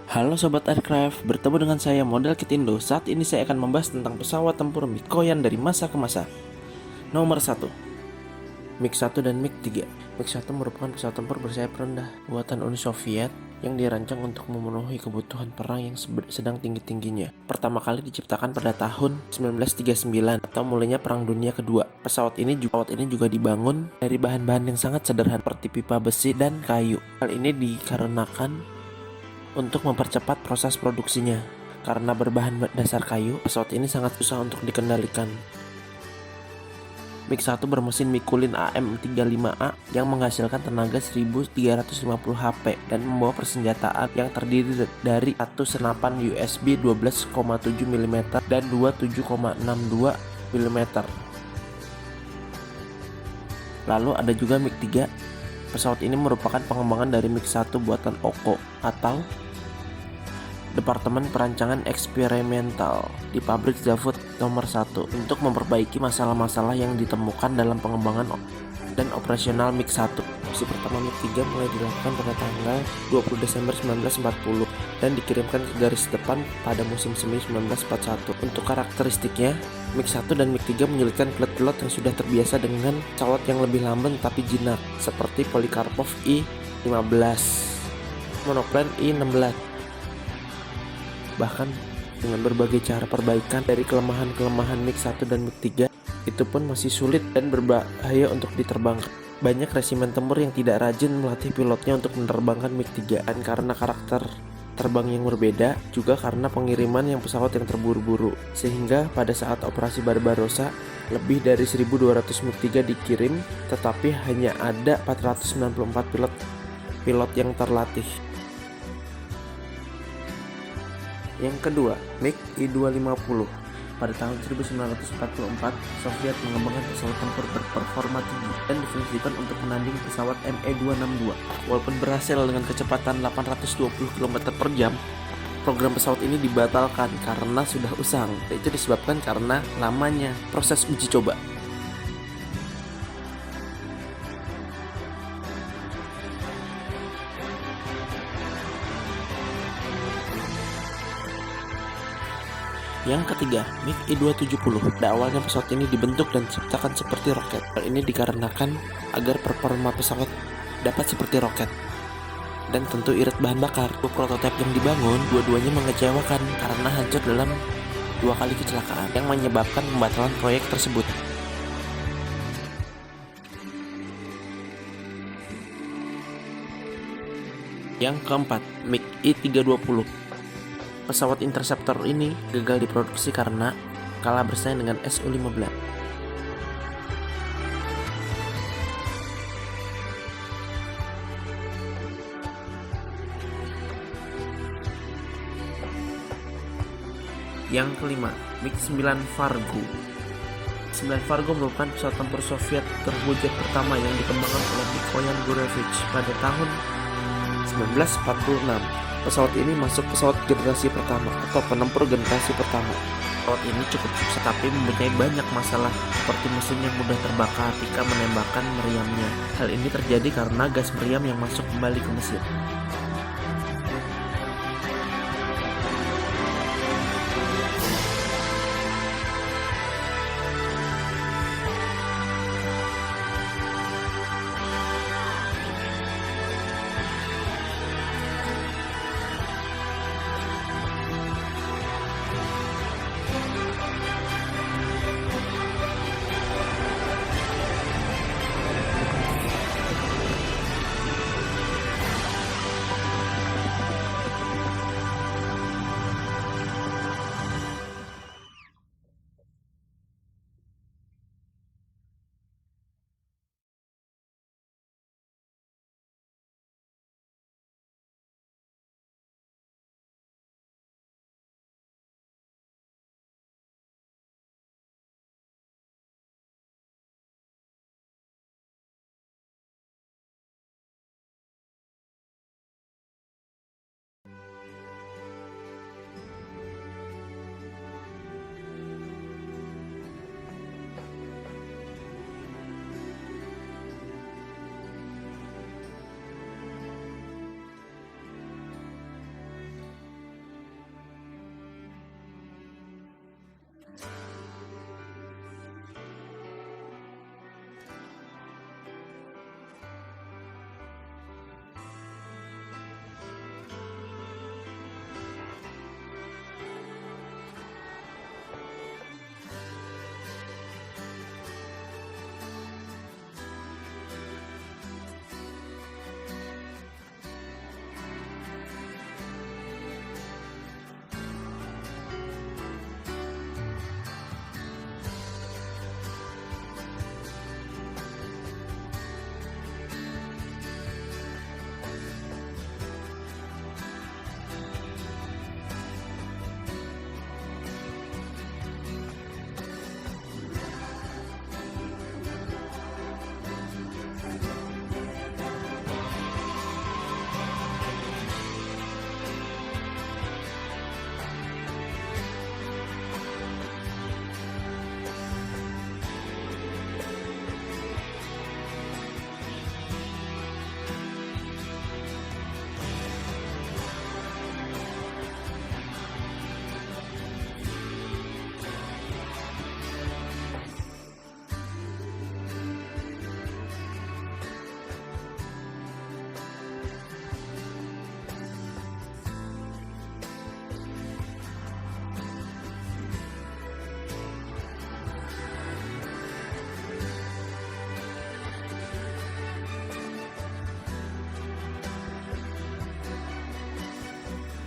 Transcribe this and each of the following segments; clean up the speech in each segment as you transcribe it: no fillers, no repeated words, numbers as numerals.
Halo Sobat Aircraft, bertemu dengan saya Model Kitindo. Saat ini saya akan membahas tentang pesawat tempur Mikoyan dari masa ke masa. Nomor 1, MiG-1 dan MiG-3. MiG-1 merupakan pesawat tempur bersayap rendah buatan Uni Soviet yang dirancang untuk memenuhi kebutuhan perang yang sedang tinggi-tingginya. Pertama kali diciptakan pada tahun 1939 atau mulainya Perang Dunia Kedua. Pesawat ini juga dibangun dari bahan-bahan yang sangat sederhana seperti pipa besi dan kayu. Hal ini dikarenakan untuk mempercepat proses produksinya. Karena berbahan dasar kayu, pesawat ini sangat susah untuk dikendalikan. MiG-1 bermesin Mikulin AM-35A yang menghasilkan tenaga 1350 HP dan membawa persenjataan yang terdiri dari satu senapan USB 12,7 mm dan 27,62 mm. Lalu ada juga MiG-3. Pesawat ini merupakan pengembangan dari MiG-1 buatan OKO atau Departemen Perancangan Eksperimental di pabrik Zavod nomor 1 untuk memperbaiki masalah-masalah yang ditemukan dalam pengembangan dan operasional MiG-1. Misi pertama MiG-3 mulai dilakukan pada tanggal 20 Desember 1940 dan dikirimkan ke garis depan pada musim semi 1941. Untuk karakteristiknya, MiG-1 dan MiG-3 menyulitkan pilot-pilot yang sudah terbiasa dengan pesawat yang lebih lamban tapi jinak, seperti Polikarpov I-15, monoplan I-16. Bahkan dengan berbagai cara perbaikan dari kelemahan-kelemahan MiG-1 dan MiG-3, itu pun masih sulit dan berbahaya untuk diterbangkan. Banyak resimen tempur yang tidak rajin melatih pilotnya untuk menerbangkan MiG-3, dan karena karakter terbang yang berbeda, juga karena pengiriman yang pesawat yang terburu-buru, sehingga pada saat operasi Barbarossa lebih dari 1.200 MiG-3 dikirim, tetapi hanya ada 494 pilot yang terlatih. Yang kedua, MiG I-250. Pada tahun 1944, Soviet mengembangkan pesawat tempur berperforma tinggi dan difungsikan untuk menanding pesawat Me-262. Walaupun berhasil dengan kecepatan 820 km per jam, program pesawat ini dibatalkan karena sudah usang. Itu disebabkan karena lamanya proses uji coba. Yang ketiga, MiG I-270. Pada awalnya pesawat ini dibentuk dan diciptakan seperti roket. Hal ini dikarenakan agar performa pesawat dapat seperti roket dan tentu irit bahan bakar. Prototipe yang dibangun dua-duanya mengecewakan karena hancur dalam 2 kali kecelakaan yang menyebabkan pembatalan proyek tersebut. Yang keempat, MiG I-320. Pesawat interceptor ini gagal diproduksi karena kalah bersaing dengan Su-15. Yang kelima, MiG-9 Fargo. 9 Fargo merupakan pesawat tempur Soviet turbojet pertama yang dikembangkan oleh Mikoyan Gurevich pada tahun 1946. Pesawat ini masuk pesawat generasi pertama atau penempur generasi pertama. Pesawat ini cukup sukses tapi mempunyai banyak masalah seperti mesin yang mudah terbakar ketika menembakkan meriamnya. Hal ini terjadi karena gas meriam yang masuk kembali ke mesin.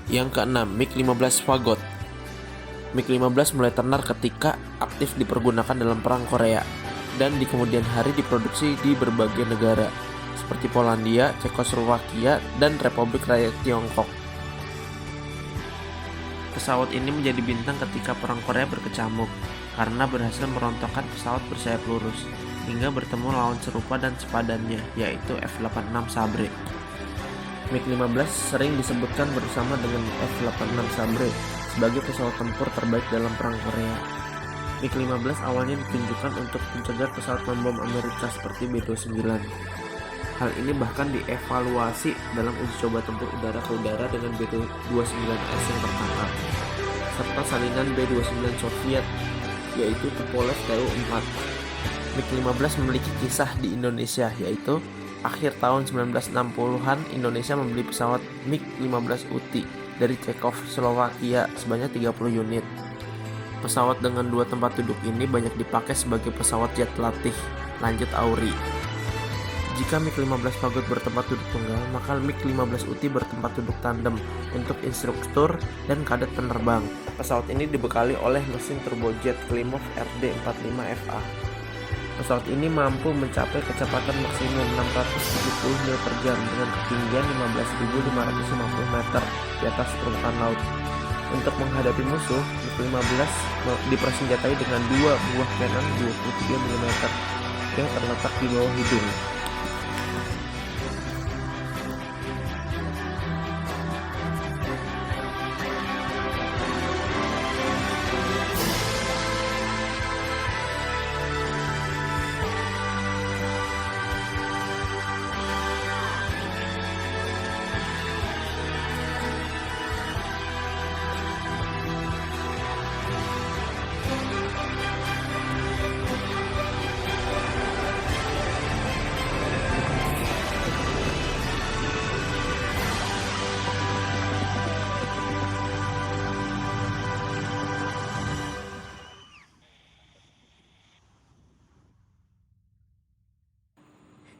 Yang keenam, MiG-15 Fagot. MiG-15 mulai tenar ketika aktif dipergunakan dalam Perang Korea dan di kemudian hari diproduksi di berbagai negara seperti Polandia, Cekoslowakia, dan Republik Rakyat Tiongkok. Pesawat ini menjadi bintang ketika Perang Korea berkecamuk karena berhasil merontokkan pesawat bersayap lurus hingga bertemu lawan serupa dan sepadannya, yaitu F-86 Sabre. MiG-15 sering disebutkan bersama dengan F-86 Sabre sebagai pesawat tempur terbaik dalam Perang Korea. MiG-15 awalnya ditunjukkan untuk mencegah pesawat membom Amerika seperti B-29. Hal ini bahkan dievaluasi dalam uji coba tempur udara ke udara dengan B-29S yang tertangkap, serta salinan B-29 Soviet, yaitu Tupolev Tu-4. MiG-15 memiliki kisah di Indonesia, yaitu akhir tahun 1960-an Indonesia membeli pesawat MiG-15 UTI dari Cekoslowakia sebanyak 30 unit. Pesawat dengan 2 tempat duduk ini banyak dipakai sebagai pesawat jet latih lanjut Auri. Jika MiG-15 Fagot bertempat duduk tunggal, maka MiG-15 UTI bertempat duduk tandem untuk instruktur dan kadet penerbang. Pesawat ini dibekali oleh mesin turbojet Klimov RD-45FA. Pesawat ini mampu mencapai kecepatan maksimum 670 mil per jam dengan ketinggian 15.550 meter di atas permukaan laut. Untuk menghadapi musuh, MiG-15 dipersenjatai dengan 2 buah cannon 23 mm yang terletak di bawah hidung.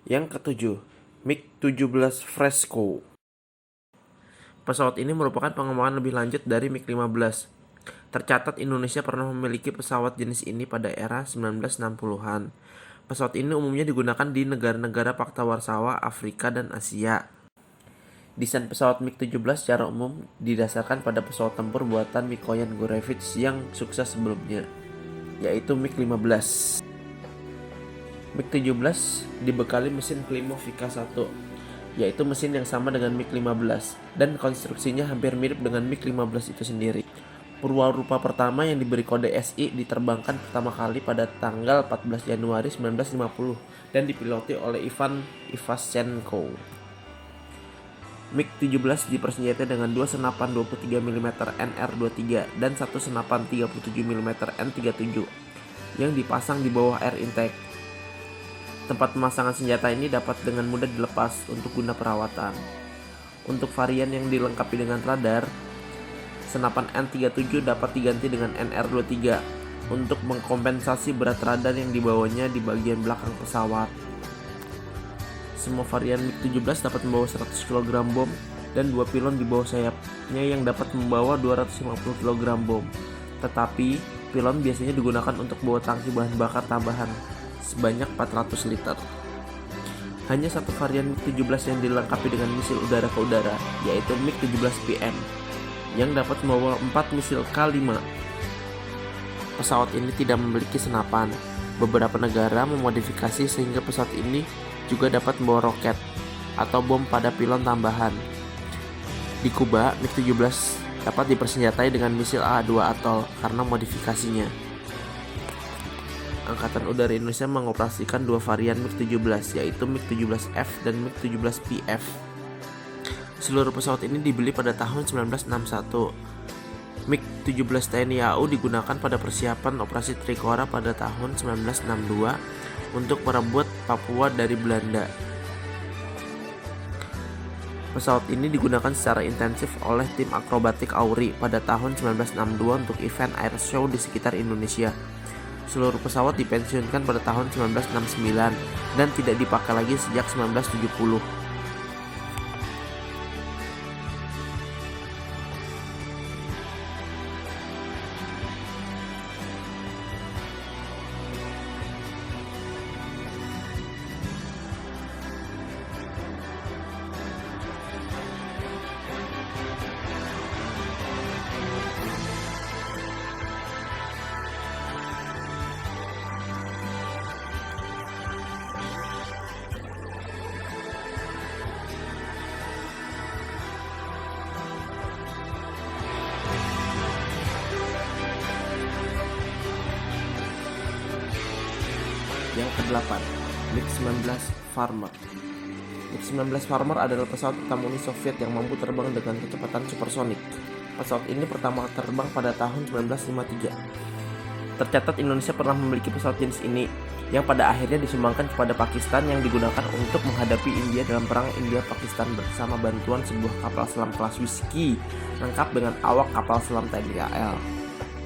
Yang ketujuh, MiG-17 Fresco. Pesawat ini merupakan pengembangan lebih lanjut dari MiG-15. Tercatat Indonesia pernah memiliki pesawat jenis ini pada era 1960-an. Pesawat ini umumnya digunakan di negara-negara Pakta Warsawa, Afrika, dan Asia. Desain pesawat MiG-17 secara umum didasarkan pada pesawat tempur buatan Mikoyan Gurevich yang sukses sebelumnya, yaitu MiG-15. MiG-17 dibekali mesin Klimov VK1, yaitu mesin yang sama dengan MiG-15 dan konstruksinya hampir mirip dengan MiG-15 itu sendiri. Purwarupa pertama yang diberi kode SI diterbangkan pertama kali pada tanggal 14 Januari 1950 dan dipiloti oleh Ivan Ivashchenko. MiG-17 dipersenjatai dengan 2 senapan 23 mm NR-23 dan 1 senapan 37 mm N-37 yang dipasang di bawah air intake. Tempat pemasangan senjata ini dapat dengan mudah dilepas untuk guna perawatan. Untuk varian yang dilengkapi dengan radar, senapan N-37 dapat diganti dengan NR-23 untuk mengkompensasi berat radar yang dibawanya di bagian belakang pesawat. Semua varian MiG-17 dapat membawa 100 kg bom dan 2 pilon di bawah sayapnya yang dapat membawa 250 kg bom. Tetapi, pilon biasanya digunakan untuk bawa tangki bahan bakar tambahan sebanyak 400 liter. Hanya satu varian MiG-17 yang dilengkapi dengan misil udara ke udara, yaitu MiG-17PM, yang dapat membawa 4 misil K-5. Pesawat ini tidak memiliki senapan. Beberapa negara memodifikasi sehingga pesawat ini juga dapat membawa roket atau bom pada pilon tambahan. Di Kuba, MiG-17 dapat dipersenjatai dengan misil A-2 Atoll karena modifikasinya. Angkatan Udara Indonesia mengoperasikan 2 varian MiG-17, yaitu MiG-17F dan MiG-17PF. Seluruh pesawat ini dibeli pada tahun 1961. MiG-17 TNI AU digunakan pada persiapan operasi Trikora pada tahun 1962 untuk merebut Papua dari Belanda. Pesawat ini digunakan secara intensif oleh tim akrobatik Auri pada tahun 1962 untuk event air show di sekitar Indonesia. Seluruh pesawat dipensiunkan pada tahun 1969 dan tidak dipakai lagi sejak 1970. 8. MiG-19 Farmer. MiG-19 Farmer adalah pesawat pertama Uni Soviet yang mampu terbang dengan kecepatan supersonik. Pesawat ini pertama terbang pada tahun 1953. Tercatat Indonesia pernah memiliki pesawat jenis ini, yang pada akhirnya disumbangkan kepada Pakistan yang digunakan untuk menghadapi India dalam perang India-Pakistan bersama bantuan sebuah kapal selam kelas Whiskey lengkap dengan awak kapal selam TNI AL.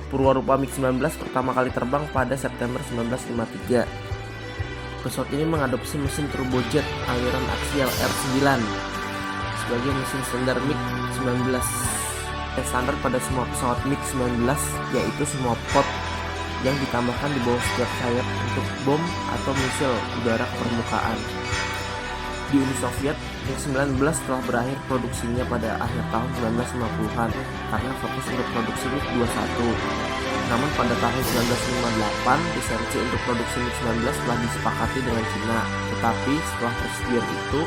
Purwarupa MiG-19 pertama kali terbang pada September 1953. Pesawat ini mengadopsi mesin turbojet aliran aksial R9 sebagai mesin standar MiG-19. Standar pada semua pesawat MiG-19 yaitu semua pot yang ditambahkan di bawah setiap sayap untuk bom atau misil udara ke permukaan. Di Uni Soviet, MiG-19 telah berakhir produksinya pada akhir tahun 1950-an karena fokus untuk produksi MiG-21. Namun pada tahun 1958, lisensi untuk produksi MiG-19 telah disepakati dengan Cina. Tetapi setelah persetujuan itu,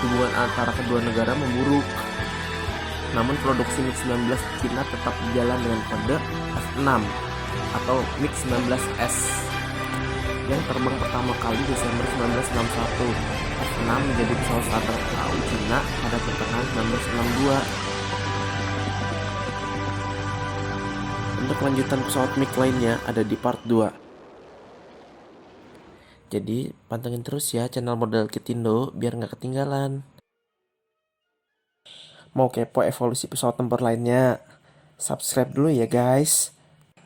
hubungan antara kedua negara memburuk. Namun produksi MiG-19 Cina tetap berjalan dengan kode F6 atau MiG-19S yang terbang pertama kali Desember 1961. F6 menjadi pesawat standar AU Cina pada pertengahan 1962. Untuk lanjutan pesawat MiG lainnya ada di part 2. Jadi pantengin terus ya channel Modal Kitindo biar nggak ketinggalan. Mau kepo evolusi pesawat tempur lainnya? Subscribe dulu ya guys.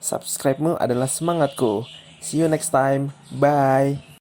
Subscribe-mu adalah semangatku. See you next time. Bye.